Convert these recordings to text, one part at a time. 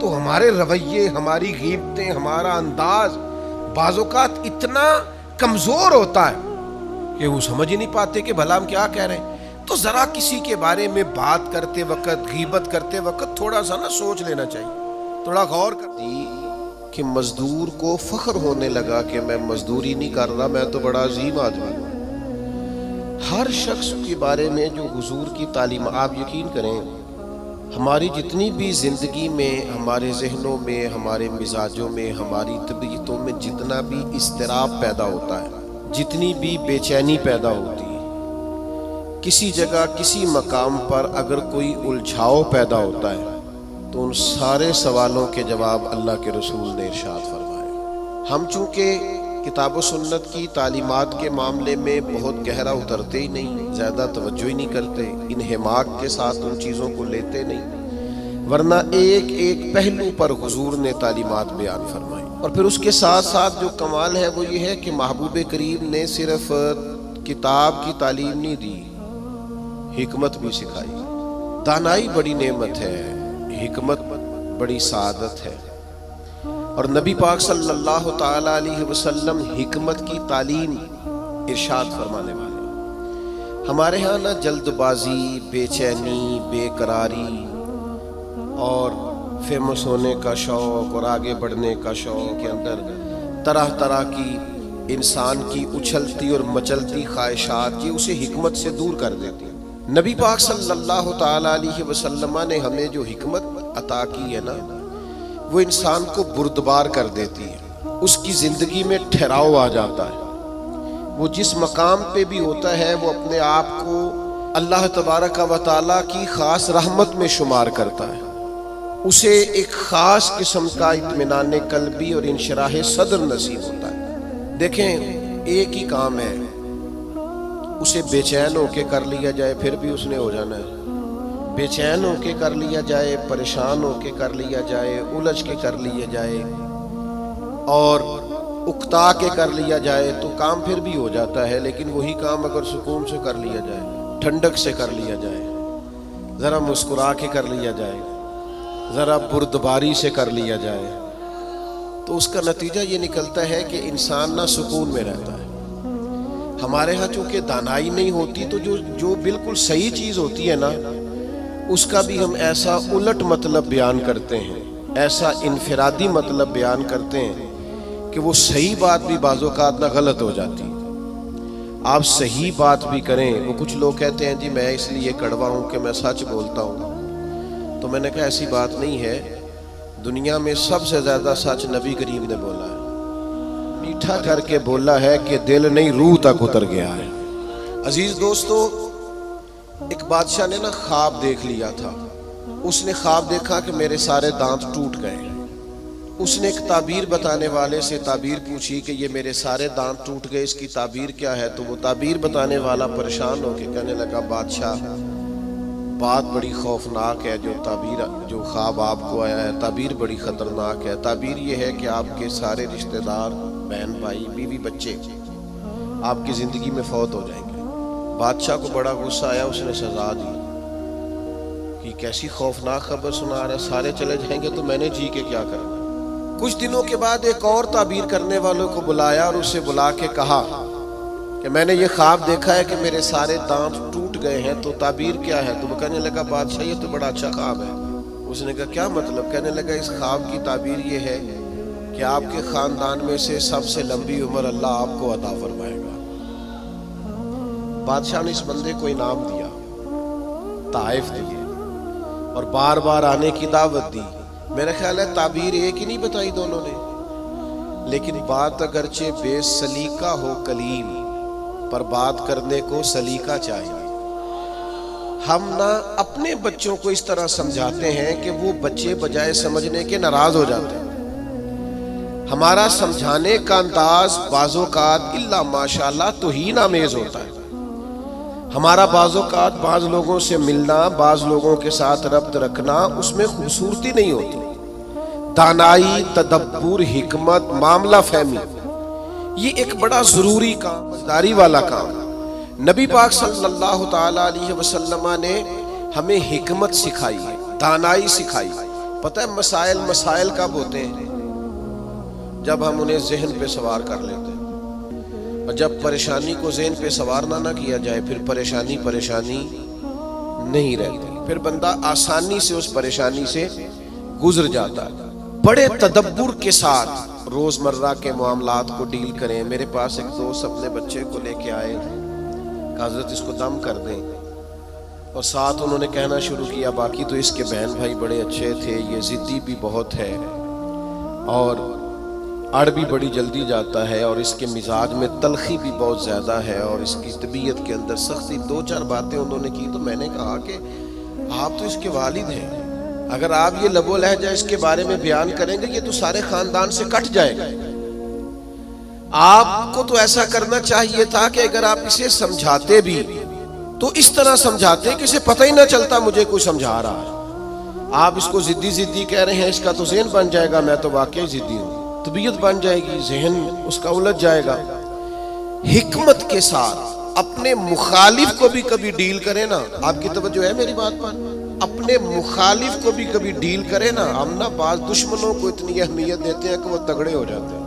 تو ہمارے رویے، ہماری غیبتیں، ہمارا انداز بعض اوقات اتنا کمزور ہوتا ہے کہ وہ سمجھ ہی نہیں پاتے کہ بھلا ہم کیا کہہ رہے ہیں. تو ذرا کسی کے بارے میں بات کرتے وقت، غیبت کرتے وقت تھوڑا سا نا سوچ لینا چاہیے، تھوڑا غور کرتی کہ مزدور کو فخر ہونے لگا کہ میں مزدوری نہیں کر رہا، میں تو بڑا عظیم آدمی ہوں. ہر شخص کے بارے میں جو حضور کی تعلیم، آپ یقین کریں ہماری جتنی بھی زندگی میں، ہمارے ذہنوں میں، ہمارے مزاجوں میں، ہماری طبیعتوں میں جتنا بھی اضطراب پیدا ہوتا ہے، جتنی بھی بے چینی پیدا ہوتی ہے، کسی جگہ کسی مقام پر اگر کوئی الجھاؤ پیدا ہوتا ہے تو ان سارے سوالوں کے جواب اللہ کے رسول نے ارشاد فرمائے. ہم چونکہ کتاب و سنت کی تعلیمات کے معاملے میں بہت گہرا اترتے ہی نہیں، زیادہ توجہ ہی نہیں کرتے، انہماک کے ساتھ ان چیزوں کو لیتے نہیں، ورنہ ایک ایک پہلو پر حضور نے تعلیمات بیان فرمائی. اور پھر اس کے ساتھ ساتھ جو کمال ہے وہ یہ ہے کہ محبوب کریم نے صرف کتاب کی تعلیم نہیں دی، حکمت بھی سکھائی. دانائی بڑی نعمت ہے، حکمت بڑی سعادت ہے. اور نبی پاک صلی اللہ تعالی علیہ وسلم حکمت کی تعلیم ارشاد فرمانے والے. ہمارے ہاں نہ جلد بازی، بے چینی، بے قراری اور فیمس ہونے کا شوق اور آگے بڑھنے کا شوق کے اندر طرح طرح کی انسان کی اچھلتی اور مچلتی خواہشات یہ اسے حکمت سے دور کر دیتی. نبی پاک صلی اللہ تعالی علیہ وسلم نے ہمیں جو حکمت عطا کی ہے نا، وہ انسان کو بردبار کر دیتی ہے، اس کی زندگی میں ٹھہراؤ آ جاتا ہے. وہ جس مقام پہ بھی ہوتا ہے وہ اپنے آپ کو اللہ تبارک و تعالیٰ کی خاص رحمت میں شمار کرتا ہے. اسے ایک خاص قسم کا اطمینان قلبی اور انشراح صدر نصیب ہوتا ہے. دیکھیں ایک ہی کام ہے، اسے بے چین ہو کے کر لیا جائے پھر بھی اس نے ہو جانا ہے، بے چین ہو کے کر لیا جائے، پریشان ہو کے کر لیا جائے، الجھ کے کر لیا جائے اور اکتا کے کر لیا جائے تو کام پھر بھی ہو جاتا ہے. لیکن وہی کام اگر سکون سے کر لیا جائے، ٹھنڈک سے کر لیا جائے، ذرا مسکرا کے کر لیا جائے، ذرا بردباری سے کر لیا جائے تو اس کا نتیجہ یہ نکلتا ہے کہ انسان نہ سکون میں رہتا ہے. ہمارے ہاں چونکہ دانائی نہیں ہوتی تو جو بالکل صحیح چیز ہوتی ہے نا، اس کا بھی ہم ایسا الٹ مطلب بیان کرتے ہیں، ایسا انفرادی مطلب بیان کرتے ہیں کہ وہ صحیح بات بھی بعض اوقات نہ غلط ہو جاتی. آپ صحیح بات بھی کریں، وہ کچھ لوگ کہتے ہیں جی میں اس لیے کڑوا ہوں کہ میں سچ بولتا ہوں. تو میں نے کہا ایسی بات نہیں ہے، دنیا میں سب سے زیادہ سچ نبی کریم نے بولا ہے، میٹھا کر کے بولا ہے کہ دل نہیں روح تک اتر گیا ہے. عزیز دوستو، ایک بادشاہ نے نا خواب دیکھ لیا تھا. اس نے خواب دیکھا کہ میرے سارے دانت ٹوٹ گئے. اس نے ایک تعبیر بتانے والے سے تعبیر پوچھی کہ یہ میرے سارے دانت ٹوٹ گئے، اس کی تعبیر کیا ہے؟ تو وہ تعبیر بتانے والا پریشان ہو کے کہنے لگا بادشاہ بات بڑی خوفناک ہے، جو خواب آپ کو آیا ہے تعبیر بڑی خطرناک ہے. تعبیر یہ ہے کہ آپ کے سارے رشتہ دار، بہن بھائی، بیوی بچے آپ کی زندگی میں فوت ہو جائیں گے. بادشاہ کو بڑا غصہ آیا، اس نے سزا دی کہ کیسی خوفناک خبر سنا رہا ہے، سارے چلے جائیں گے تو میں نے جی کے کیا کرنا. کچھ دنوں کے بعد ایک اور تعبیر کرنے والوں کو بلایا اور اسے بلا کے کہا کہ میں نے یہ خواب دیکھا ہے کہ میرے سارے دانت ٹوٹ گئے ہیں، تو تعبیر کیا ہے؟ تو وہ کہنے لگا بادشاہ یہ تو بڑا اچھا خواب ہے. اس نے کہا کیا مطلب؟ کہنے لگا اس خواب کی تعبیر یہ ہے کہ آپ کے خاندان میں سے سب سے لمبی عمر اللہ آپ کو عطا فرمائے گا. بادشاہ نے اس بندے کو انعام دیا، تحائف دیے اور بار بار آنے کی دعوت دی. میرا خیال ہے تعبیر ایک ہی نہیں بتائی دونوں نے، لیکن بات اگرچہ بے سلیقہ ہو کلیم، پر بات کرنے کو سلیقہ چاہیے. ہم نہ اپنے بچوں کو اس طرح سمجھاتے ہیں کہ وہ بچے بجائے سمجھنے کے ناراض ہو جاتے ہیں. ہمارا سمجھانے کا انداز بعض اوقات الا ماشاءاللہ توہین آمیز ہوتا ہے. ہمارا بعض اوقات بعض لوگوں سے ملنا، بعض لوگوں کے ساتھ ربط رکھنا، اس میں خوبصورتی نہیں ہوتی. دانائی، تدبر، حکمت، معاملہ فہمی، یہ ایک بڑا ضروری کام، داری والا کام. نبی پاک صلی اللہ تعالی علیہ وسلم نے ہمیں حکمت سکھائی ہے، دانائی سکھائی. پتہ ہے مسائل کب ہوتے ہیں؟ جب ہم انہیں ذہن پہ سوار کر لیتے ہیں، اور جب پریشانی کو ذہن پہ سوار نہ کیا جائے پھر پریشانی نہیں رہتی، پھر بندہ آسانی سے اس پریشانی سے گزر جاتا ہے۔ بڑے تدبر کے ساتھ روزمرہ کے معاملات کو ڈیل کریں۔ میرے پاس ایک دوست اپنے بچے کو لے کے آئے کہ حضرت اس کو دم کر دیں، اور ساتھ انہوں نے کہنا شروع کیا باقی تو اس کے بہن بھائی بڑے اچھے تھے، یہ ضدی بھی بہت ہے اور اڑ بھی بڑی جلدی جاتا ہے، اور اس کے مزاج میں تلخی بھی بہت زیادہ ہے، اور اس کی طبیعت کے اندر سختی۔ دو چار باتیں انہوں نے کی تو میں نے کہا کہ آپ تو اس کے والد ہیں، اگر آپ یہ لب و لہجہ اس کے بارے میں بیان کریں گے یہ تو سارے خاندان سے کٹ جائے گا۔ آپ کو تو ایسا کرنا چاہیے تھا کہ اگر آپ اسے سمجھاتے بھی تو اس طرح سمجھاتے کہ اسے پتہ ہی نہ چلتا مجھے کوئی سمجھا رہا ہے۔ آپ اس کو ضدی کہہ رہے ہیں، اس کا تو ذہن بن جائے گا میں تو واقعی ضدی ہوں، طبیعت بن جائے گی، ذہن اس کا الجھ جائے گا۔ حکمت کے ساتھ اپنے مخالف کو بھی کبھی ڈیل کرے نا، آپ کی توجہ ہے میری بات پر؟ اپنے مخالف کو بھی کبھی ڈیل کرے نا۔ ہم نا بعض دشمنوں کو اتنی اہمیت دیتے ہیں کہ وہ تگڑے ہو جاتے ہیں۔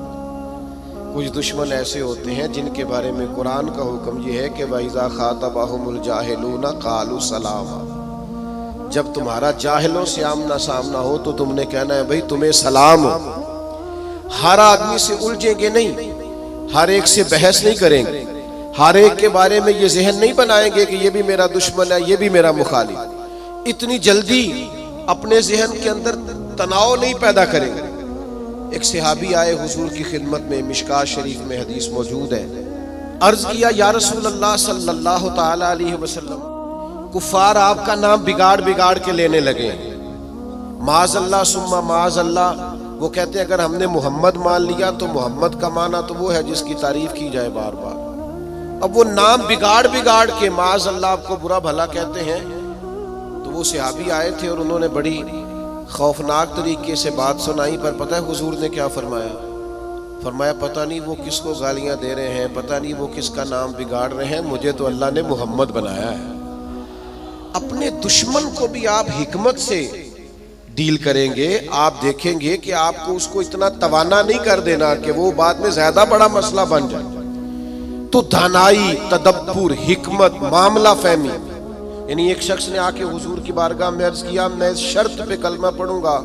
کچھ دشمن ایسے ہوتے ہیں جن کے بارے میں قرآن کا حکم یہ ہے کہ وَإِذَا خَاطَبَهُمُ الْجَاهِلُونَ قَالُوا سَلَامًا، جب تمہارا جاہلوں سے آمنا سامنا ہو تو تم نے کہنا ہے بھئی تمہیں سلام ہو۔ ہر آدمی سے الجھیں گے نہیں، ہر ایک سے بحث نہیں کریں گے، ہر ایک کے بارے میں یہ ذہن نہیں بنائیں گے کہ یہ بھی میرا دشمن ہے یہ بھی میرا مخالف۔ اتنی جلدی اپنے ذہن کے اندر تناؤ نہیں پیدا کریں گے۔ ایک صحابی آئے حضور کی خدمت میں، مشکاۃ شریف میں حدیث موجود ہے، عرض کیا یا رسول اللہ صلی اللہ تعالی علیہ وسلم، کفار آپ کا نام بگاڑ کے لینے لگے ہیں، معاذ اللہ ثم معاذ اللہ۔ وہ کہتے ہیں اگر ہم نے محمد مان لیا تو محمد کا معنی تو وہ ہے جس کی تعریف کی جائے بار بار، اب وہ نام بگاڑ کے معاذ اللہ آپ کو برا بھلا کہتے ہیں۔ تو وہ صحابی آئے تھے اور انہوں نے بڑی خوفناک طریقے سے بات سنائی، پر پتہ ہے حضور نے کیا فرمایا؟ فرمایا پتہ نہیں وہ کس کو گالیاں دے رہے ہیں، پتہ نہیں وہ کس کا نام بگاڑ رہے ہیں، مجھے تو اللہ نے محمد بنایا ہے۔ اپنے دشمن کو بھی آپ حکمت سے ڈیل کریں گے، آپ دیکھیں گے کہ آپ کو اس کو اتنا توانا نہیں کر دینا کہ وہ بعد میں زیادہ بڑا مسئلہ بن جائے۔ تو دانائی، تدبر، حکمت، معاملہ فہمی، یعنی ایک شخص نے آ کے حضور کی بارگاہ میں عرض کیا میں اس شرط پہ کلمہ پڑھوں گا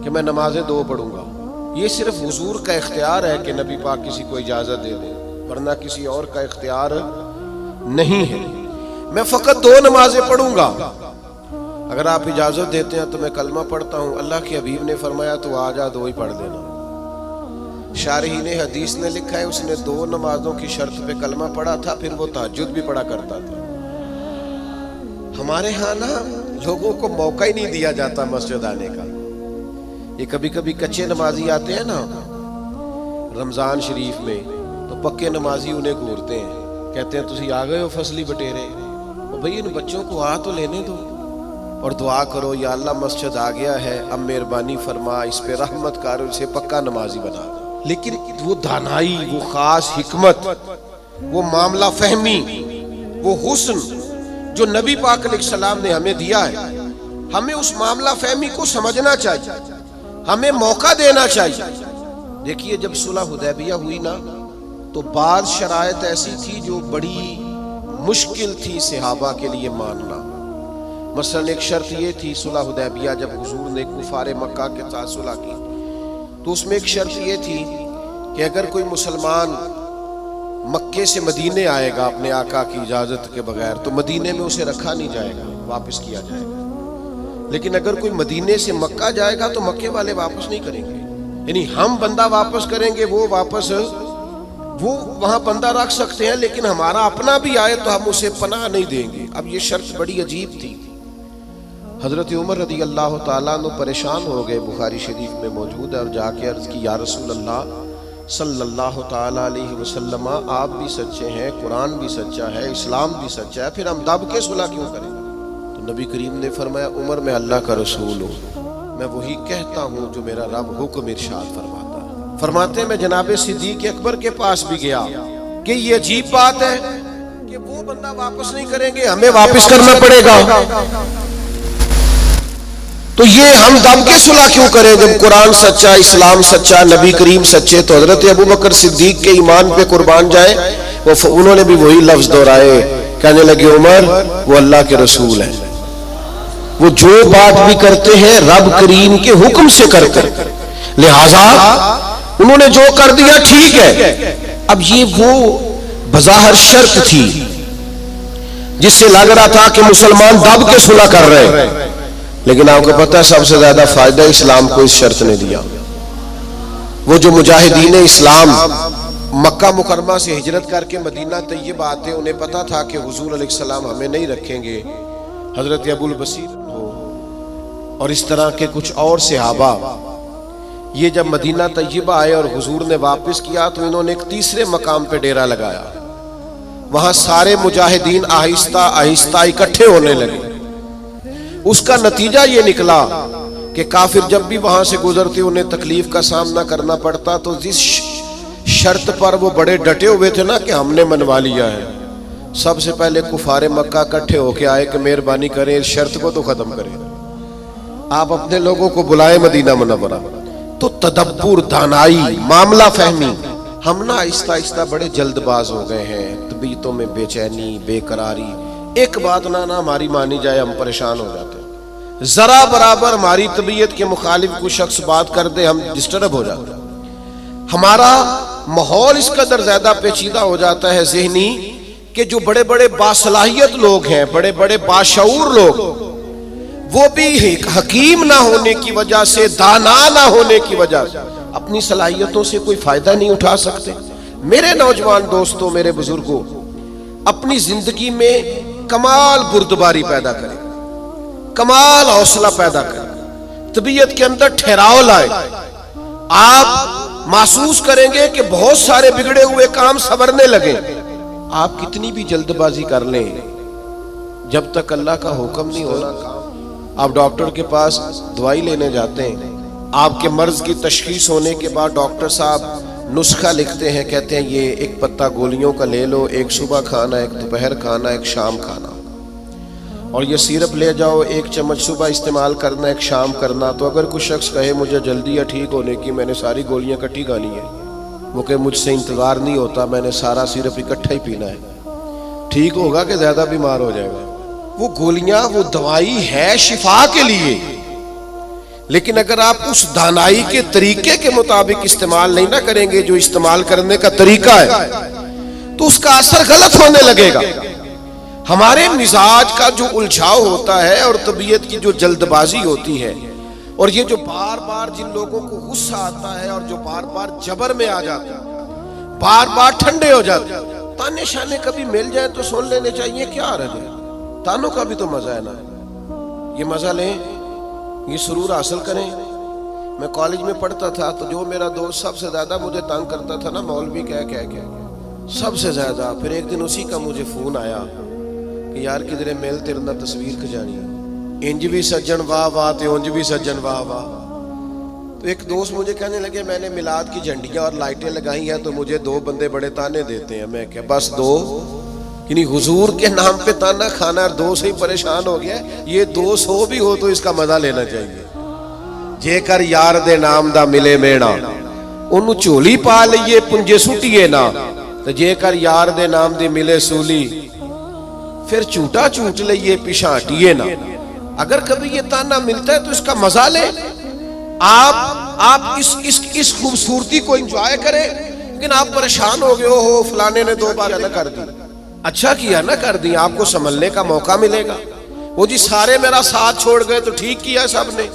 کہ میں نمازیں 2 پڑھوں گا۔ یہ صرف حضور کا اختیار ہے کہ نبی پاک کسی کو اجازت دے دے، ورنہ کسی اور کا اختیار نہیں ہے۔ میں فقط 2 نمازیں پڑھوں گا، اگر آپ اجازت دیتے ہیں تو میں کلمہ پڑھتا ہوں۔ اللہ کے حبیب نے فرمایا تو آ جا 2 ہی پڑھ دینا۔ شارحین حدیث نے لکھا ہے اس نے 2 نمازوں کی شرط پہ کلمہ پڑھا تھا، پھر وہ تہجد بھی پڑھا کرتا تھا۔ ہمارے ہاں نا لوگوں کو موقع ہی نہیں دیا جاتا مسجد آنے کا۔ یہ کبھی کبھی کچے نمازی آتے ہیں نا رمضان شریف میں، تو پکے نمازی انہیں گھورتے ہیں، کہتے ہیں تسی آ گئے ہو فصلی بٹیرے، اور بھئی ان بچوں کو آ تو لینے دو، اور دعا کرو یا اللہ مسجد آ گیا ہے اب مہربانی فرما اس پہ رحمت کر، اسے پکا نمازی بنا دو۔ لیکن وہ دانائی، وہ خاص حکمت، وہ معاملہ فہمی، وہ حسن جو نبی پاک علیہ السلام نے ہمیں دیا ہے، ہمیں اس معاملہ فہمی کو سمجھنا چاہیے، ہمیں موقع دینا چاہیے۔ دیکھیے جب صلح حدیبیہ ہوئی نا تو بعض شرائط ایسی تھی جو بڑی مشکل تھی صحابہ کے لیے ماننا۔ مثلا ایک شرط یہ تھی صلح حدیبیہ جب حضور نے کفار مکہ کے ساتھ صلح کی تو اس میں ایک شرط یہ تھی کہ اگر کوئی مسلمان مکے سے مدینے آئے گا اپنے آقا کی اجازت کے بغیر تو مدینے میں اسے رکھا نہیں جائے گا، واپس کیا جائے گا۔ لیکن اگر کوئی مدینے سے مکہ جائے گا تو مکے والے واپس نہیں کریں گے، یعنی ہم بندہ واپس کریں گے، وہ وہاں بندہ رکھ سکتے ہیں، لیکن ہمارا اپنا بھی آئے تو ہم اسے پناہ نہیں دیں گے۔ اب یہ شرط بڑی عجیب تھی۔ حضرت عمر رضی اللہ تعالیٰ عنہ پریشان ہو گئے، بخاری شریف میں موجود ہے، اور جا کے عرض کی یا رسول اللہ صلی اللہ تعالیٰ علیہ وسلم، آپ بھی سچے ہیں، قرآن بھی سچا ہے، اسلام بھی سچا ہے، پھر ہم دب کے صلح کیوں کریں؟ تو نبی کریم نے فرمایا عمر میں اللہ کا رسول ہوں، میں وہی کہتا ہوں جو میرا رب حکم ارشاد فرماتا ہے۔ فرماتے ہیں میں جناب صدیق اکبر کے پاس بھی گیا کہ یہ عجیب بات ہے کہ وہ بندہ واپس نہیں کریں گے، ہمیں واپس کرنا پڑے گا۔ تو یہ ہم دب کے صلح کیوں کریں جب قرآن سچا، اسلام سچا، نبی کریم سچے؟ تو حضرت ابو بکر صدیق کے ایمان پہ قربان جائیں، انہوں نے بھی وہی لفظ دہرائے، کہنے لگے عمر وہ اللہ کے رسول ہیں، وہ جو بات بھی کرتے ہیں رب کریم کے حکم سے کرتے ہیں، لہذا انہوں نے جو کر دیا ٹھیک ہے۔ اب یہ وہ بظاہر شرط تھی جس سے لگ رہا تھا کہ مسلمان دب کے صلح کر رہے ہیں، لیکن آپ کو پتہ ہے سب سے زیادہ فائدہ اسلام کو اس شرط نے دیا۔ وہ جو مجاہدین اسلام مکہ مکرمہ سے ہجرت کر کے مدینہ طیبہ آتے، انہیں پتا تھا کہ حضور علیہ السلام ہمیں نہیں رکھیں گے، حضرت ابو البصیر ہو اور اس طرح کے کچھ اور صحابہ، یہ جب مدینہ طیبہ آئے اور حضور نے واپس کیا تو انہوں نے ایک تیسرے مقام پہ ڈیرا لگایا، وہاں سارے مجاہدین آہستہ آہستہ اکٹھے ہونے لگے۔ اس کا نتیجہ یہ نکلا کہ کافر جب بھی وہاں سے گزرتے انہیں تکلیف کا سامنا کرنا پڑتا، تو جس شرط پر وہ بڑے ڈٹے ہوئے تھے نا کہ ہم نے منوا لیا ہے، سب سے پہلے کفار مکہ اکٹھے ہو کے آئے کہ مہربانی کریں اس شرط کو تو ختم کریں، آپ اپنے لوگوں کو بلائیں مدینہ منورہ۔ تو تدبر، دانائی، معاملہ فہمی، ہم نا آہستہ آہستہ بڑے جلد باز ہو گئے ہیں، طبیعتوں میں بے چینی، بے قراری، ایک بات نہ ہماری مانی جائے ہم پریشان ہو جاتے ہیں، ذرا برابر ہماری طبیعت کے مخالف کوئی شخص بات کر دے ہم ڈسٹرب ہو جاتے ہیں، ہمارا ماحول اس قدر زیادہ پیچیدہ ہو جاتا ہے ذہنی کہ جو بڑے بڑے باصلاحیت لوگ ہیں، بڑے بڑے باشعور لوگ، وہ بھی حکیم نہ ہونے کی وجہ سے، دانا نہ ہونے کی وجہ سے اپنی صلاحیتوں سے کوئی فائدہ نہیں اٹھا سکتے۔ میرے نوجوان دوستوں، میرے بزرگوں، اپنی زندگی میں کمال بردباری پیدا کریں، کمال حوصلہ پیدا کریں، طبیعت کے اندر ٹھہراؤ لائیں، آپ محسوس کریں گے کہ بہت سارے بگڑے ہوئے کام سنورنے لگیں۔ آپ کتنی بھی جلد بازی کر لیں، جب تک اللہ کا حکم نہیں ہونا کام، آپ ڈاکٹر کے پاس دوائی لینے جاتے ہیں، آپ کے مرض کی تشخیص ہونے کے بعد ڈاکٹر صاحب نسخہ لکھتے ہیں، کہتے ہیں یہ ایک پتہ گولیوں کا لے لو، ایک صبح کھانا، ایک دوپہر کھانا، ایک شام کھانا، اور یہ سیرپ لے جاؤ، ایک چمچ صبح استعمال کرنا، ایک شام کرنا۔ تو اگر کوئی شخص کہے مجھے جلدی ہے ٹھیک ہونے کی، میں نے ساری گولیاں اکٹھی کھانی ہے، وہ کہ مجھ سے انتظار نہیں ہوتا، میں نے سارا سیرپ اکٹھا ہی پینا ہے، ٹھیک ہوگا کہ زیادہ بیمار ہو جائے گا؟ وہ گولیاں، وہ دوائی ہے شفا کے لیے، لیکن اگر آپ اس دانائی کے طریقے کے مطابق استعمال نہیں نہ کریں گے جو استعمال کرنے کا طریقہ ہے، تو اس کا اثر غلط ہونے لگے گا۔ ہمارے مزاج کا جو الجھاؤ ہوتا ہے اور طبیعت کی جو جلد بازی ہوتی ہے، اور یہ جو بار بار جن لوگوں کو غصہ آتا ہے اور جو بار بار جبر میں آ جاتا ہے، بار بار ٹھنڈے ہو جاتے ہیں، تانے شانے کبھی مل جائیں تو سن لینے چاہیے، کیا رہ گیا، تانوں کا بھی تو مزہ ہے نا، یہ مزہ لیں، یہ سرور حاصل کریں۔ میں کالج میں پڑھتا تھا تو جو میرا دوست سب سے زیادہ مجھے تنگ کرتا تھا نا، مولوی کہہ سب سے زیادہ، پھر ایک دن اسی کا مجھے فون آیا کہ یار کدھرے میل تیرے نہ تصویر کھجانی ہے، انج بھی سجن واہ واہ تے انج بھی سجن واہ واہ۔ تو ایک دوست مجھے کہنے لگے میں نے میلاد کی جھنڈیاں اور لائٹیں لگائی ہیں تو مجھے دو بندے بڑے تانے دیتے ہیں۔ میں کہ بس دو، یعنی حضور کے نام پہ تانا کھانا اور دو سے ہی پریشان ہو گیا، یہ 200 بھی ہو تو اس کا مزہ لینا چاہیے۔ جے کر یار دے نام دا ملے میڑا، انہوں چولی پا لئیے پنجے سٹیے نا، تو جے کر یار دے نام دی ملے سولی، پھر چوٹا چوٹ لئیے پیشانٹیے نا۔ اگر کبھی یہ تانا ملتا ہے تو اس کا مزہ لیں، آپ اس خوبصورتی کو انجوائے کریں، لیکن آپ پریشان ہو گئے ہو فلانے نے 2 بار نہ کر دی، اچھا کیا نہ کر دی، آپ کو سنبھلنے کا موقع ملے گا۔ وہ جی سارے میرا ساتھ چھوڑ گئے تو ٹھیک کیا سب نے،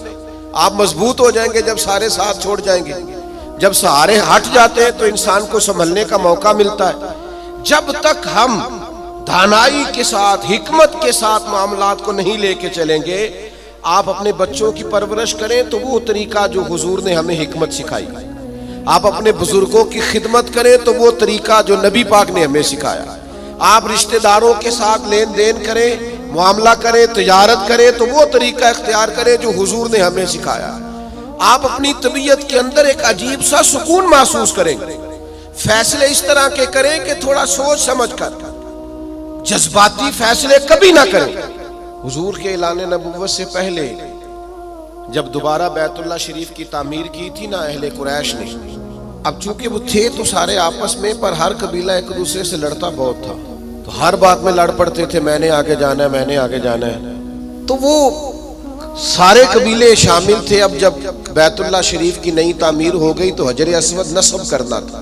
آپ مضبوط ہو جائیں گے جب سارے ساتھ چھوڑ جائیں گے۔ جب سارے ہٹ جاتے ہیں تو انسان کو سنبھلنے کا موقع ملتا ہے۔ جب تک ہم دانائی کے ساتھ، حکمت کے ساتھ معاملات کو نہیں لے کے چلیں گے، آپ اپنے بچوں کی پرورش کریں تو وہ طریقہ جو حضور نے ہمیں حکمت سکھائی، آپ اپنے بزرگوں کی خدمت کریں تو وہ طریقہ جو نبی پاک نے ہمیں سکھایا، آپ رشتہ داروں کے ساتھ لین دین کریں، معاملہ کریں، تجارت کریں تو وہ طریقہ اختیار کریں جو حضور نے ہمیں سکھایا۔ آپ اپنی طبیعت کے اندر ایک عجیب سا سکون محسوس کریں، فیصلے اس طرح کے کریں کہ تھوڑا سوچ سمجھ کر، جذباتی فیصلے کبھی نہ کریں۔ حضور کے اعلان نبوت سے پہلے جب دوبارہ بیت اللہ شریف کی تعمیر کی تھی نا اہل قریش نے، اب چونکہ وہ تھے تو سارے آپس میں، پر ہر قبیلہ ایک دوسرے سے لڑتا بہت تھا، تو ہر بات میں لڑ پڑتے تھے، میں نے آگے جانا ہے، میں نے آگے جانا ہے، تو وہ سارے قبیلے شامل تھے۔ اب جب بیت اللہ شریف کی نئی تعمیر ہو گئی تو حجر اسود نصب کرنا تھا،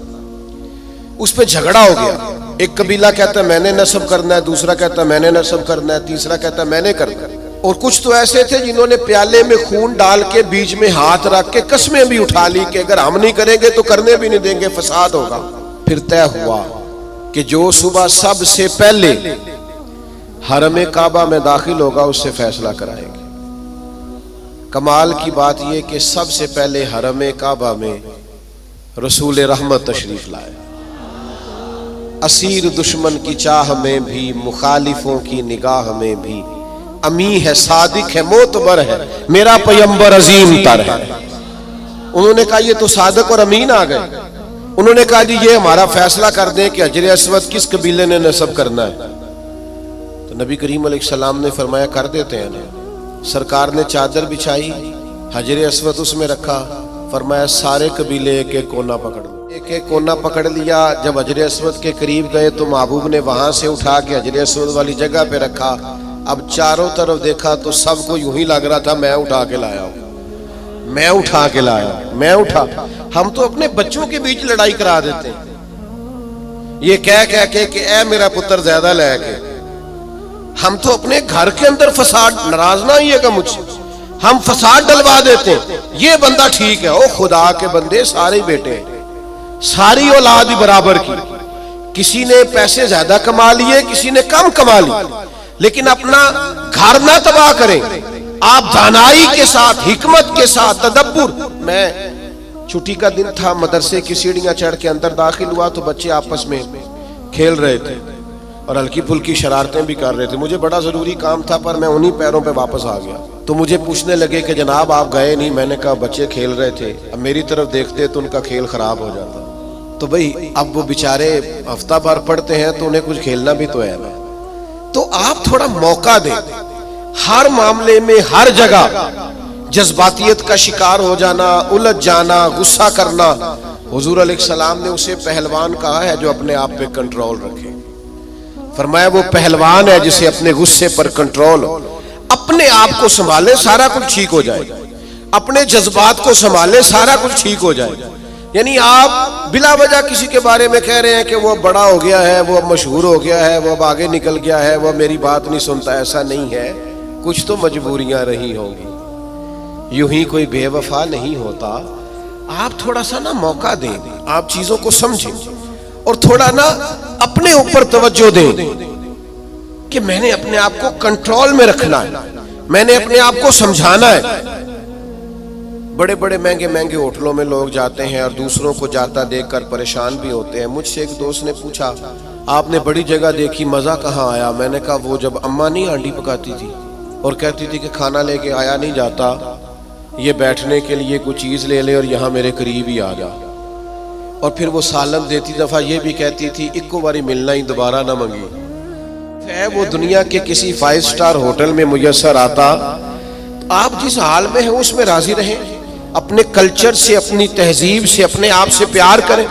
اس پہ جھگڑا ہو گیا، ایک قبیلہ کہتا ہے میں نے نصب کرنا ہے، دوسرا کہتا ہے میں نے نصب کرنا ہے، تیسرا کہتا ہے میں نے کرنا ہے، اور کچھ تو ایسے تھے جنہوں نے پیالے میں خون ڈال کے بیچ میں ہاتھ رکھ کے قسمیں بھی اٹھا لی کہ اگر ہم نہیں کریں گے تو کرنے بھی نہیں دیں گے، فساد ہوگا۔ پھر طے ہوا کہ جو صبح سب سے پہلے حرم کعبہ میں داخل ہوگا اس سے فیصلہ کرائیں گے۔ کمال کی بات یہ کہ سب سے پہلے حرم کعبہ میں رسول رحمت تشریف لائے، اسیر دشمن کی چاہ میں بھی، مخالفوں کی نگاہ میں بھی، امی ہے، صادق ہے، معتبر ہے، میرا پیمبر عظیم تر ہے۔ انہوں نے کہا یہ تو صادق اور امین آ گئے، انہوں نے کہا جی یہ ہمارا فیصلہ کر دیں کہ حجر اسود کس قبیلے نے نصب کرنا ہے۔ تو نبی کریم علیہ السلام نے فرمایا کر دیتے ہیں نا۔ سرکار نے چادر بچھائی، حجر اسود اس میں رکھا، فرمایا سارے قبیلے ایک ایک کونا پکڑ لو، ایک ایک کونا پکڑ لیا۔ جب حجر اسود کے قریب گئے تو محبوب نے وہاں سے اٹھا کے حجر اسود والی جگہ پہ رکھا۔ اب چاروں طرف دیکھا تو سب کو یوں ہی لگ رہا تھا میں اٹھا کے لایا ہوں، میں اٹھا کے لایا، میں اٹھا۔ ہم تو اپنے بچوں کے بیچ لڑائی کرا دیتے ہیں یہ کہہ کے کہ اے میرا پتر زیادہ لے کے۔ ہم تو اپنے گھر کے اندر فساد، ناراض نہ ہوئیے گا مجھ سے، ہم فساد ڈلوا دیتے ہیں، یہ بندہ ٹھیک ہے۔ او خدا کے بندے، سارے بیٹے ساری اولاد ہی برابر کی، کسی نے پیسے زیادہ کما لیے، کسی نے کم کما لیے، لیکن اپنا گھر نہ تباہ کریں۔ آپ دانائی کے ساتھ، حکمت کے ساتھ، تدبر۔ میں چھٹی کا دن تھا، مدرسے کی سیڑھیاں چڑھ کے اندر داخل ہوا تو بچے آپس میں کھیل رہے تھے اور ہلکی پھلکی شرارتیں بھی کر رہے تھے۔ مجھے بڑا ضروری کام تھا پر میں انہی پیروں پہ واپس آ گیا، تو مجھے پوچھنے لگے کہ جناب آپ گئے نہیں؟ میں نے کہا بچے کھیل رہے تھے، اب میری طرف دیکھتے تو ان کا کھیل خراب ہو جاتا۔ تو بھئی اب وہ بیچارے ہفتہ بھر پڑھتے ہیں تو انہیں کچھ کھیلنا بھی تو ہے نا۔ تو آپ تھوڑا موقع دیں، ہر معاملے میں ہر جگہ جذباتیت کا شکار ہو جانا، الجھ جانا، غصہ کرنا۔ حضور علیہ السلام نے اسے پہلوان کہا ہے جو اپنے آپ پہ کنٹرول رکھے۔ فرمایا وہ پہلوان ہے جسے اپنے غصے پر کنٹرول ہو، اپنے آپ کو سنبھالے سارا کچھ ٹھیک ہو جائے گا، اپنے جذبات کو سنبھالے سارا کچھ ٹھیک ہو جائے گا۔ یعنی آپ بلا وجہ کسی کے بارے میں کہہ رہے ہیں کہ وہ بڑا ہو گیا ہے، وہ مشہور ہو گیا ہے، وہ اب آگے نکل گیا ہے، وہ میری بات نہیں سنتا، ایسا نہیں ہے۔ کچھ تو مجبوریاں رہی ہوں گی، یوں ہی کوئی بے وفا نہیں ہوتا۔ آپ تھوڑا سا نا موقع دیں، آپ چیزوں کو سمجھیں اور تھوڑا نا اپنے اوپر توجہ دیں کہ میں نے اپنے آپ کو کنٹرول میں رکھنا ہے، میں نے اپنے آپ کو سمجھانا ہے۔ بڑے بڑے مہنگے مہنگے ہوٹلوں میں لوگ جاتے ہیں اور دوسروں کو جاتا دیکھ کر پریشان بھی ہوتے ہیں۔ مجھ سے ایک دوست نے پوچھا آپ نے بڑی جگہ دیکھی، مزہ کہاں آیا؟ میں نے کہا وہ جب اماں نہیں ہانڈی پکاتی تھی اور کہتی تھی کہ کھانا لے کے آیا نہیں جاتا، یہ بیٹھنے کے لیے کوئی چیز لے لے اور یہاں میرے قریب ہی آ جا، اور پھر وہ سالن دیتی دفعہ یہ بھی کہتی تھی اکو باری ملنا ہی دوبارہ نہ منگی۔ ہے وہ دنیا کے کسی 5 سٹار ہوٹل میں میسر آتا، آپ جس حال میں ہیں اس میں راضی رہیں، اپنے کلچر سے، اپنی تہذیب سے، اپنے آپ سے پیار کریں۔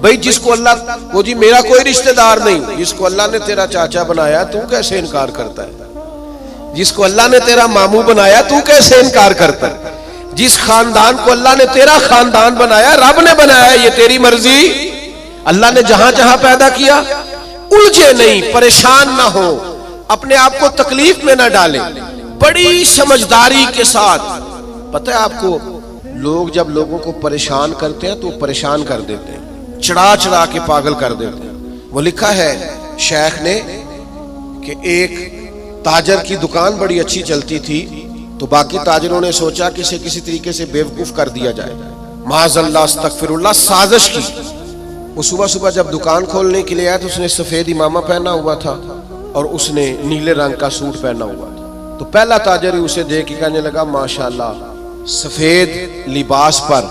بھئی جس کو اللہ، وہ جی میرا کوئی رشتہ دار نہیں، جس کو اللہ نے تیرا چاچا بنایا تو کیسے انکار کرتا ہے؟ جس کو اللہ نے تیرا ماموں بنایا تو کیسے انکار کرتا ہے؟ جس خاندان کو اللہ نے تیرا خاندان بنایا، رب نے بنایا، یہ تیری مرضی۔ اللہ نے جہاں جہاں پیدا کیا، الجھے نہیں، پریشان نہ ہو، اپنے آپ کو تکلیف میں نہ ڈالیں، بڑی سمجھداری کے ساتھ۔ پتہ ہے آپ کو لوگ جب لوگوں کو پریشان کرتے ہیں تو پریشان کر دیتے ہیں، چڑھا چڑھا کے پاگل کر دیتے ہیں۔ وہ لکھا ہے شیخ نے کہ ایک تاجر کی دکان بڑی اچھی چلتی تھی تو باقی تاجروں نے سوچا کہ اسے کسی طریقے سے بیوقوف کر دیا جائے، معاذ اللہ استغفر اللہ، سازش کی۔ وہ صبح صبح جب دکان کھولنے کے لیے آیا تو اس نے سفید امامہ پہنا ہوا تھا اور اس نے نیلے رنگ کا سوٹ پہنا ہوا تھا۔ تو پہلا تاجر ہی اسے دیکھ کے کہنے لگا ماشاءاللہ، سفید لباس پر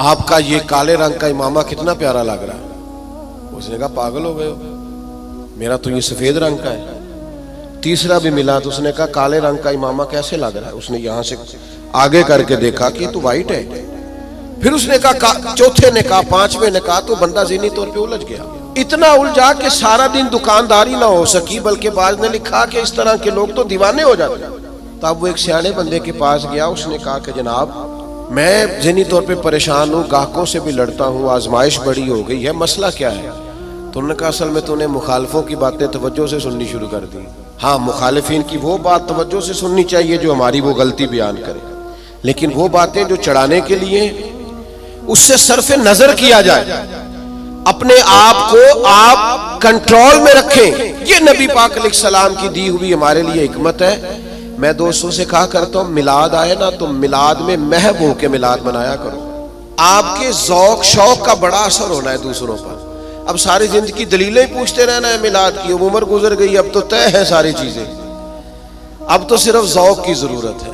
آپ کا یہ کالے رنگ کا امامہ کتنا پیارا لگ رہا ہے۔ اس نے کہا پاگل ہو گئے ہو، میرا تو یہ سفید رنگ کا ہے۔ تیسرا بھی ملا تو اس نے کہا کالے رنگ کا امامہ کیسے لگ رہا ہے؟ اس نے یہاں سے آگے کر کے دیکھا کہ تو وائٹ ہے. پھر اس نے کہا چوتھے نے کہا، پانچویں نے کہا، تو بندہ ذہنی طور پہ الجھ گیا. اتنا الجھا کہ سارا دن دکانداری نہ ہو سکی، بلکہ بعض نے لکھا کہ اس طرح کے لوگ تو دیوانے ہو جاتے ہیں. تب وہ ایک سیانے بندے کے پاس گیا. اس نے کہا کہ جناب میں ذہنی طور پہ پریشان ہوں، گاہکوں سے بھی لڑتا ہوں، آزمائش بڑی ہو گئی ہے، مسئلہ کیا ہے؟ تو انہوں نے کہا اصل میں تو نے مخالفوں کی باتیں توجہ سے سننی شروع کر دی. ہاں، مخالفین کی وہ بات توجہ سے سننی چاہیے جو ہماری وہ غلطی بیان کرے، لیکن وہ باتیں جو چڑھانے کے لیے اس سے صرف نظر کیا جائے. اپنے آپ کو آپ کنٹرول میں رکھیں. یہ نبی پاک علیہ السلام کی دی ہوئی ہمارے لیے حکمت ہے. میں دوستوں سے کہا کرتا ہوں میلاد آئے نا تو میلاد میں محب ہو کے میلاد منایا کرو. آپ کے ذوق شوق کا بڑا اثر ہونا ہے دوسروں پر. اب ساری زندگی دلیلیں پوچھتے رہنا ہے میلاد کی. اب عمر گزر گئی، اب تو طے ہے ساری چیزیں. اب تو صرف ذوق کی ضرورت ہے.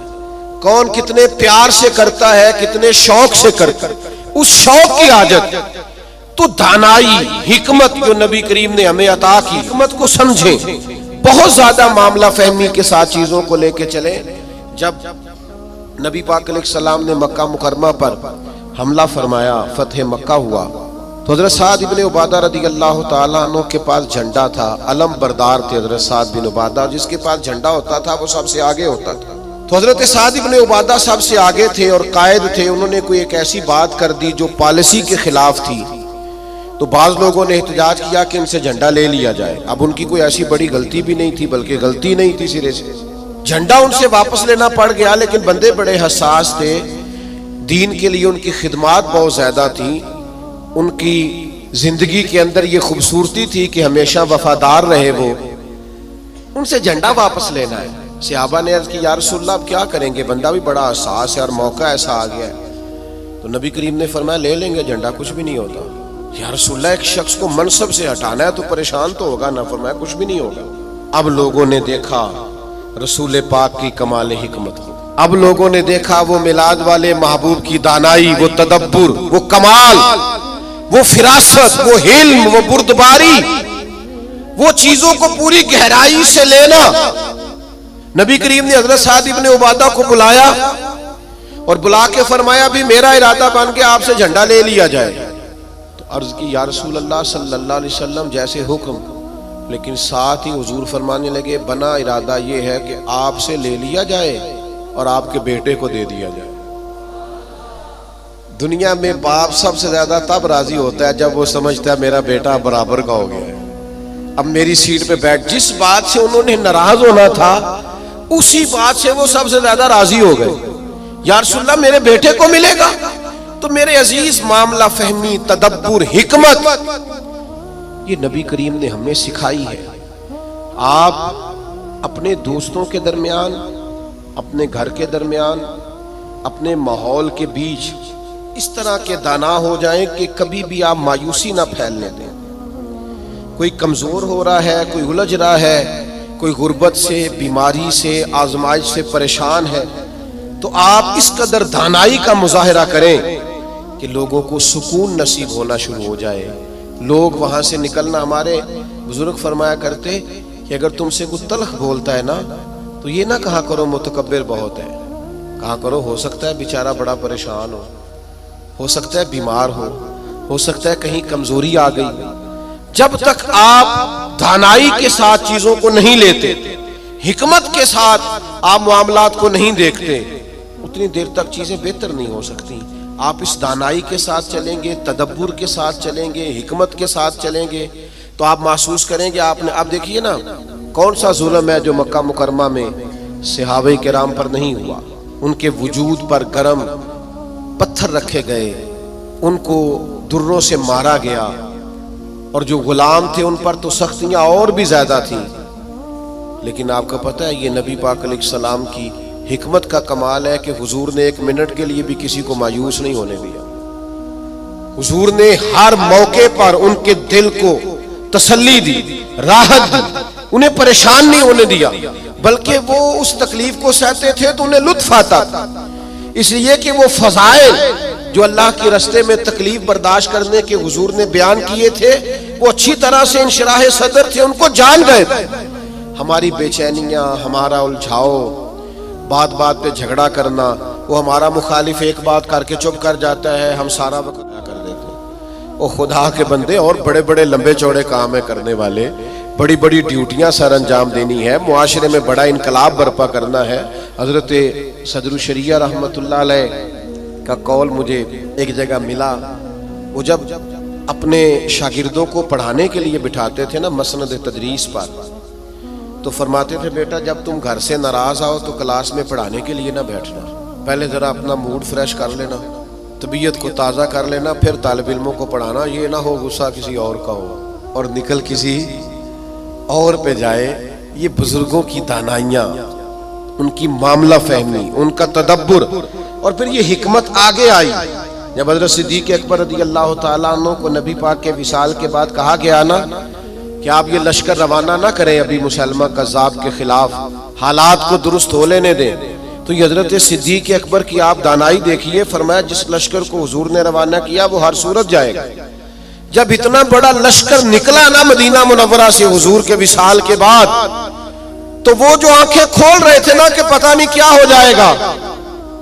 کون کتنے پیار سے کرتا ہے، کتنے شوق سے کرتا ہے، اس شوق کی حاجت. تو دانائی، حکمت جو نبی کریم نے ہمیں عطا کی، حکمت کو سمجھیں. بہت زیادہ معاملہ فہمی کے ساتھ چیزوں کو لے کے چلیں. جب نبی پاک علیہ السلام نے مکہ مکرمہ پر حملہ فرمایا، فتح مکہ ہوا، تو حضرت سعد ابن عبادہ رضی اللہ تعالیٰ عنہ کے پاس جھنڈا تھا. علم بردار تھے حضرت سعد بن عبادہ. جس کے پاس جھنڈا ہوتا تھا وہ سب سے آگے ہوتا تھا. تو حضرت سعد ابن عبادہ سب سے آگے تھے اور قائد تھے. انہوں نے کوئی ایک ایسی بات کر دی جو پالیسی کے خلاف تھی. تو بعض لوگوں نے احتجاج کیا کہ ان سے جھنڈا لے لیا جائے. اب ان کی کوئی ایسی بڑی غلطی بھی نہیں تھی، بلکہ غلطی نہیں تھی سرے سے. جھنڈا ان سے واپس لینا پڑ گیا، لیکن بندے بڑے حساس تھے. دین کے لیے ان کی خدمات بہت زیادہ تھیں. ان کی زندگی کے اندر یہ خوبصورتی تھی کہ ہمیشہ وفادار رہے. وہ ان سے جھنڈا واپس لینا ہے. صحابہ نے عرض کی یا رسول اللہ اب کیا کریں گے؟ بندہ بھی بڑا حساس ہے اور موقع ایسا آ گیا ہے. تو نبی کریم نے فرمایا لے لیں گے جھنڈا، کچھ بھی نہیں ہوتا. یا رسول اللہ ایک شخص کو منصب سے ہٹانا ہے تو پریشان تو ہوگا نا. فرمایا کچھ بھی نہیں ہوگا. اب لوگوں نے دیکھا رسول پاک کی کمال حکمت. اب لوگوں نے دیکھا وہ میلاد والے محبوب کی دانائی، وہ تدبر، وہ کمال، وہ فراست، وہ علم، وہ بردباری، وہ چیزوں کو پوری گہرائی سے لینا. نبی کریم نے حضرت سعد ابن عبادہ کو بلایا اور بلا کے فرمایا بھی میرا ارادہ بن کے آپ سے جھنڈا لے لیا جائے. تو عرض کی یا رسول اللہ صلی اللہ علیہ وسلم جیسے حکم، لیکن ساتھ ہی حضور فرمانے لگے بنا ارادہ یہ ہے کہ آپ سے لے لیا جائے اور آپ کے بیٹے کو دے دیا جائے. دنیا میں باپ سب سے زیادہ تب راضی ہوتا ہے جب وہ سمجھتا ہے میرا بیٹا برابر کا ہو گیا ہے، اب میری سیٹ پہ بیٹھ. جس بات سے انہوں نے ناراض ہونا تھا اسی بات سے وہ سب سے زیادہ راضی ہو گئے. یا رسول اللہ میرے بیٹے کو ملے گا. تو میرے عزیز معاملہ فہمی، تدبر، حکمت یہ نبی کریم نے ہمیں سکھائی ہے. آپ اپنے دوستوں کے درمیان، اپنے گھر کے درمیان، اپنے ماحول کے بیچ اس طرح کے دانا ہو جائیں کہ کبھی بھی آپ مایوسی نہ پھیلنے دیں. کوئی کمزور ہو رہا ہے، کوئی الجھ رہا ہے، کوئی غربت سے، بیماری سے، آزمائش سے پریشان ہے، تو آپ اس قدر دانائی کا مظاہرہ کریں کہ لوگوں کو سکون نصیب ہونا شروع ہو جائے. لوگ وہاں سے نکلنا، ہمارے بزرگ فرمایا کرتے کہ اگر تم سے کوئی تلخ بولتا ہے نا تو یہ نہ کہا کرو متکبر بہت ہے، کہا کرو ہو سکتا ہے بیچارہ بڑا پریشان ہو سکتا ہے بیمار ہو سکتا ہے کہیں کمزوری آ گئی. جب تک آپ دانائی کے ساتھ چیزوں کو نہیں لیتے، حکمت کے ساتھ آپ معاملات کو نہیں دیکھتے، اتنی دیر تک چیزیں بہتر نہیں ہو سکتی. آپ اس دانائی کے ساتھ چلیں گے، تدبر کے ساتھ چلیں گے، حکمت کے ساتھ چلیں گے تو آپ محسوس کریں گے آپ نے. اب دیکھیے نا کون سا ظلم ہے جو مکہ مکرمہ میں صحابہ کرام پر نہیں ہوا. ان کے وجود پر گرم پتھر رکھے گئے، ان کو دروں سے مارا گیا، اور جو غلام تھے ان پر تو سختیاں اور بھی زیادہ تھیں. لیکن آپ کو پتہ ہے یہ نبی پاک علیہ السلام کی حکمت کا کمال ہے کہ حضور نے ایک منٹ کے لیے بھی کسی کو مایوس نہیں ہونے دیا. حضور نے ہر موقع پر ان کے دل کو تسلی دی، راحت دی، انہیں پریشان نہیں ہونے دیا، بلکہ وہ اس تکلیف کو سہتے تھے تو انہیں لطف آتا تھا، اس لیے کہ وہ فضائل جو اللہ کے راستے میں تکلیف برداشت کرنے کے حضور نے بیان کیے تھے وہ اچھی طرح سے انشراح صدر تھے، ان کو جان گئے تھے. ہماری بے چینیاں، ہمارا الجھاؤ، بات بات پہ جھگڑا کرنا، وہ ہمارا مخالف ایک بات کر کے چپ کر جاتا ہے، ہم سارا وقت کر دیتے ہیں۔ وہ خدا کے بندے، اور بڑے بڑے لمبے چوڑے کام ہے کرنے والے، بڑی بڑی ڈیوٹیاں سر انجام دینی ہے، معاشرے میں بڑا انقلاب برپا کرنا ہے۔ حضرت صدر الشریعہ رحمۃ اللہ علیہ کا قول مجھے ایک جگہ ملا، وہ جب اپنے شاگردوں کو پڑھانے کے لیے بٹھاتے تھے نا مسند تدریس پر، تو فرماتے تھے بیٹا جب تم گھر سے ناراض آؤ تو کلاس میں پڑھانے کے لیے نہ بیٹھنا، پہلے ذرا اپنا موڈ فریش کر لینا، طبیعت کو تازہ کر لینا، پھر طالب علموں کو پڑھانا۔ یہ نہ ہو غصہ کسی اور کا ہو اور نکل کسی اور پہ جائے۔ یہ بزرگوں کی دانائیاں، ان کی معاملہ فہمی، ان کا تدبر، اور پھر یہ حکمت آگے آئی جب حضرت صدیق اکبر رضی اللہ تعالیٰ عنہ کو نبی پاک کے وصال کے بعد کہا گیا نا کہ آپ یہ لشکر روانہ نہ کریں ابھی مسلمہ کذاب کے خلاف، حالات کو درست ہو لینے دیں، تو یہ حضرت صدیق اکبر کی آپ دانائی دیکھیے۔ فرمایا جس لشکر کو حضور نے روانہ کیا وہ ہر صورت جائے گا۔ جب اتنا بڑا لشکر نکلا نا مدینہ منورہ سے حضور کے وصال کے بعد، تو وہ جو آنکھیں کھول رہے تھے نا کہ پتہ نہیں کیا ہو جائے گا،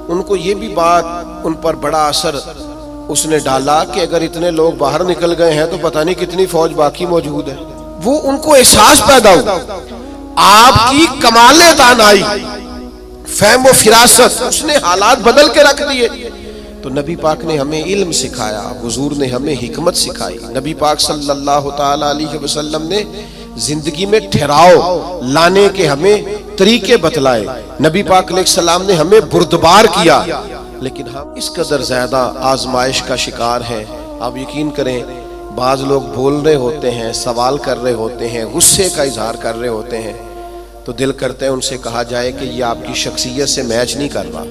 ان کو یہ بھی بات ان پر بڑا اثر اس نے ڈالا کہ اگر اتنے لوگ باہر نکل گئے ہیں تو پتہ نہیں کتنی فوج باقی موجود ہے۔ وہ ان کو احساس پیدا ہوا، آپ کی کمال دانائی، فہم و فراست، اس نے حالات بدل کے رکھ دیے۔ تو نبی پاک نے ہمیں علم سکھایا، حضور نے ہمیں حکمت سکھائی، نبی پاک صلی اللہ تعالی علیہ وسلم نے زندگی میں ٹھہراؤ لانے کے ہمیں طریقے بتلائے، نبی پاک علیہ السلام نے ہمیں بردبار کیا، لیکن ہم اس قدر زیادہ آزمائش کا شکار ہیں۔ آپ یقین کریں بعض لوگ بول رہے ہوتے ہیں، سوال کر رہے ہوتے ہیں، غصے کا اظہار کر رہے ہوتے ہیں، تو دل کرتے ہیں ان سے کہا جائے کہ یہ آپ کی شخصیت سے میچ نہیں کر رہا،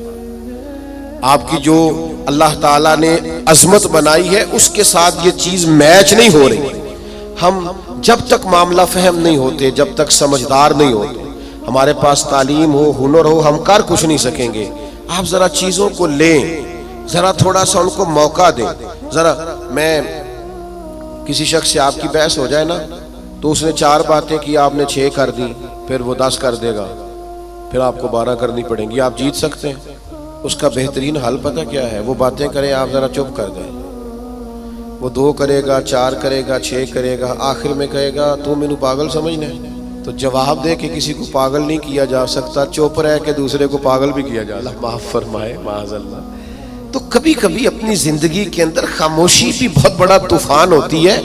آپ کی جو اللہ تعالیٰ نے عظمت بنائی ہے اس کے ساتھ یہ چیز میچ نہیں ہو رہی۔ ہم جب تک معاملہ فہم نہیں ہوتے، جب تک سمجھدار نہیں ہوتے، ہمارے پاس تعلیم ہو، ہنر ہو، ہم کر کچھ نہیں سکیں گے۔ آپ ذرا چیزوں کو لیں، ذرا تھوڑا سا ان کو موقع دیں۔ ذرا میں کسی شخص سے آپ کی بحث ہو جائے نا تو اس نے 4 باتیں کی، آپ نے 6 کر دی، پھر وہ 10 کر دے گا، پھر آپ کو 12 کرنی پڑیں گی، آپ جیت سکتے ہیں۔ اس کا بہترین حل پتہ کیا ہے؟ وہ باتیں کریں، آپ ذرا چپ کر دیں۔ وہ 2 کرے گا، 4 کرے گا، 6 کرے گا، آخر میں کہے گا تو مینوں پاگل سمجھنا ہے۔ تو جواب دے کہ کسی کو پاگل نہیں کیا جا سکتا، چپ رہ کے دوسرے کو پاگل بھی کیا جا سکتا۔ اللہ معاف فرمائے، معاذ اللہ۔ تو کبھی کبھی اپنی زندگی کے اندر خاموشی بھی بہت بڑا طوفان ہوتی ہے۔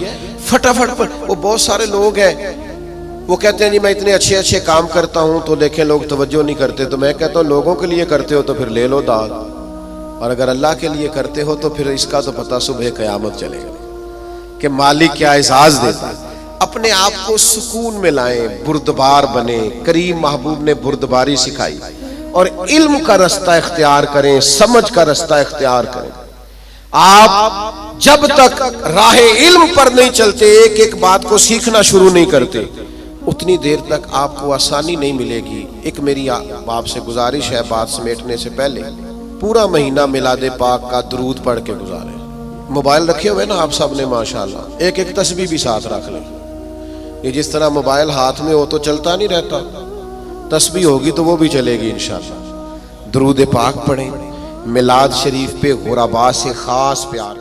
فٹافٹ پر وہ بہت سارے لوگ ہیں وہ کہتے ہیں جی میں اتنے اچھے اچھے کام کرتا ہوں تو دیکھیں لوگ توجہ نہیں کرتے، تو میں کہتا ہوں لوگوں کے لیے کرتے ہو تو پھر لے لو داد، اور اگر اللہ کے لیے کرتے ہو تو پھر اس کا تو پتہ صبح قیامت چلے گا کہ مالک کیا اعزاز دیتا ہے۔ اپنے آپ کو سکون میں لائیں، بردبار بنے۔ کریم محبوب نے بردباری سکھائی، اور علم کا رستہ اختیار کریں، سمجھ کا رستہ اختیار کریں۔ آپ جب تک راہ علم پر نہیں چلتے، ایک ایک بات کو سیکھنا شروع نہیں کرتے، اتنی دیر تک آپ کو آسانی نہیں ملے گی۔ ایک میری آپ سے گزارش ہے بات سمیٹنے سے پہلے، پورا مہینہ میلاد پاک کا درود پڑھ کے گزاریں۔ موبائل رکھے ہوئے نا آپ سب نے ماشاءاللہ، ایک ایک تسبیح بھی ساتھ رکھ لیں۔ یہ جس طرح موبائل ہاتھ میں ہو تو چلتا نہیں رہتا، تسبیح ہوگی تو وہ بھی چلے گی انشاءاللہ۔ درود پاک پڑھیں، میلاد شریف پہ غربا سے خاص پیار